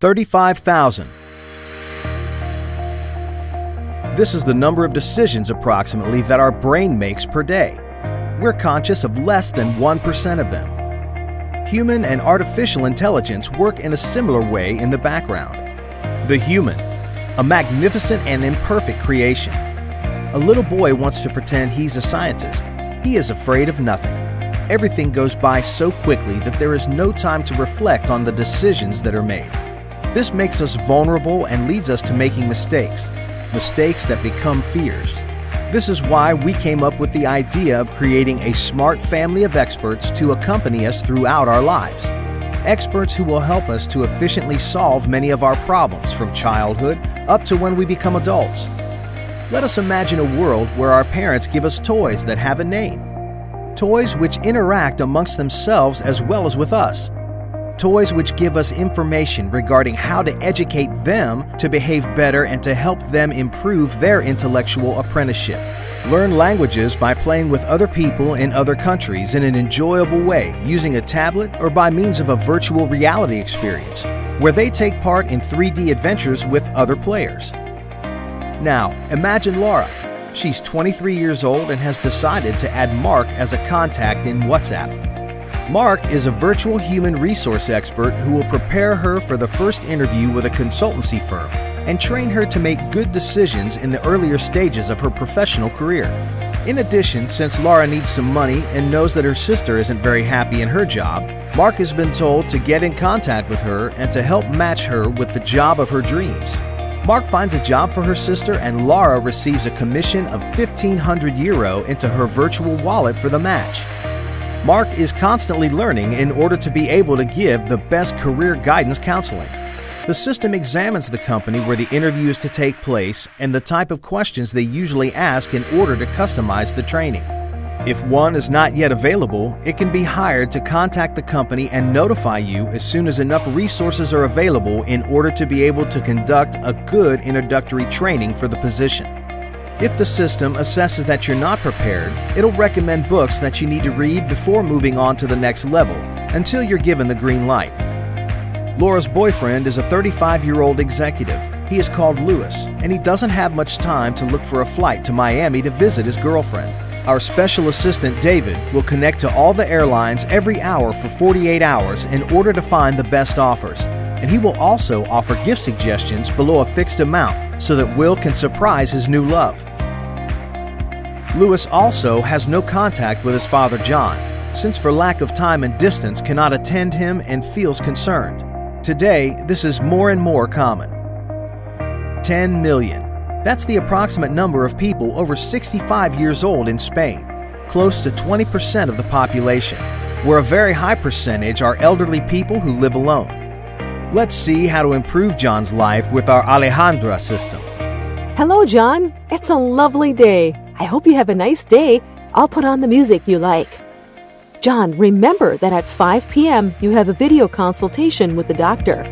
35,000. This is the number of decisions approximately that our brain makes per day. We're conscious of less than 1% of them. Human and artificial intelligence work in a similar way in the background. The human, a magnificent and imperfect creation. A little boy wants to pretend he's a scientist. He is afraid of nothing. Everything goes by so quickly that there is no time to reflect on the decisions that are made. This makes us vulnerable and leads us to making mistakes that become fears. This is why we came up with the idea of creating a smart family of experts to accompany us throughout our lives. Experts who will help us to efficiently solve many of our problems from childhood up to when we become adults. Let us imagine a world where our parents give us toys that have a name. Toys which interact amongst themselves as well as with us. Toys which give us information regarding how to educate them to behave better and to help them improve their intellectual apprenticeship. Learn languages by playing with other people in other countries in an enjoyable way using a tablet or by means of a virtual reality experience where they take part in 3D adventures with other players. Now, imagine Laura. She's 23 years old and has decided to add Mark as a contact in WhatsApp. Mark is a virtual human resource expert who will prepare her for the first interview with a consultancy firm and train her to make good decisions in the earlier stages of her professional career. In addition, since Laura needs some money and knows that her sister isn't very happy in her job, Mark has been told to get in contact with her and to help match her with the job of her dreams. Mark finds a job for her sister and Laura receives a commission of €1,500 into her virtual wallet for the match. Mark is constantly learning in order to be able to give the best career guidance counseling. The system examines the company where the interview is to take place and the type of questions they usually ask in order to customize the training. If one is not yet available, it can be hired to contact the company and notify you as soon as enough resources are available in order to be able to conduct a good introductory training for the position. If the system assesses that you're not prepared, it'll recommend books that you need to read before moving on to the next level until you're given the green light. Laura's boyfriend is a 35-year-old executive. He is called Louis, and he doesn't have much time to look for a flight to Miami to visit his girlfriend. Our special assistant, David, will connect to all the airlines every hour for 48 hours in order to find the best offers. And he will also offer gift suggestions below a fixed amount so that Will can surprise his new love. Louis also has no contact with his father John, since for lack of time and distance cannot attend him and feels concerned. Today, this is more and more common. 10 million. That's the approximate number of people over 65 years old in Spain, close to 20% of the population, where a very high percentage are elderly people who live alone. Let's see how to improve John's life with our Alejandra Assistant. Hello, John. It's a lovely day. I hope you have a nice day. I'll put on the music you like. John, remember that at 5 p.m. you have a video consultation with the doctor.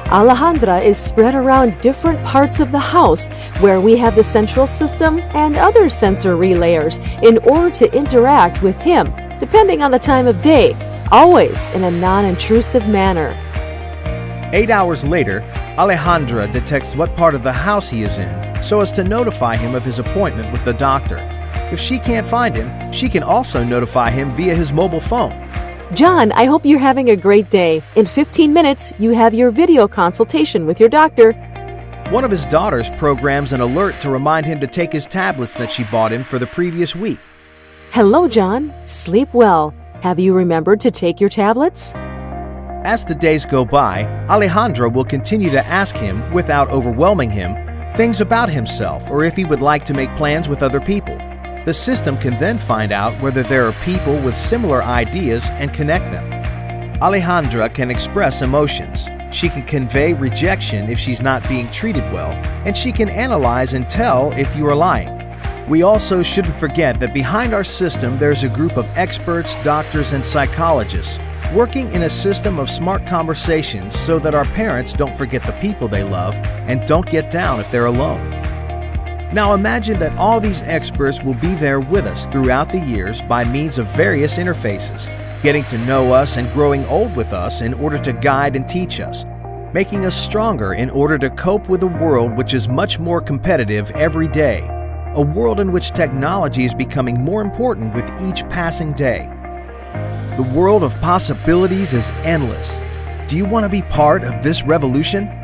Alejandra is spread around different parts of the house where we have the central system and other sensory layers in order to interact with him, depending on the time of day, always in a non-intrusive manner. 8 hours later, Alejandra detects what part of the house he is in so as to notify him of his appointment with the doctor. If she can't find him, she can also notify him via his mobile phone. John, I hope you're having a great day. In 15 minutes, you have your video consultation with your doctor. One of his daughters programs an alert to remind him to take his tablets that she bought him for the previous week. Hello, John. Sleep well. Have you remembered to take your tablets? As the days go by, Alejandra will continue to ask him, without overwhelming him, things about himself or if he would like to make plans with other people. The system can then find out whether there are people with similar ideas and connect them. Alejandra can express emotions. She can convey rejection if she's not being treated well, and she can analyze and tell if you are lying. We also shouldn't forget that behind our system there's a group of experts, doctors, and psychologists working in a system of smart conversations so that our parents don't forget the people they love and don't get down if they're alone. Now imagine that all these experts will be there with us throughout the years by means of various interfaces, getting to know us and growing old with us in order to guide and teach us. making us stronger in order to cope with a world which is much more competitive every day, a world in which technology is becoming more important with each passing day. The world of possibilities is endless. Do you want to be part of this revolution?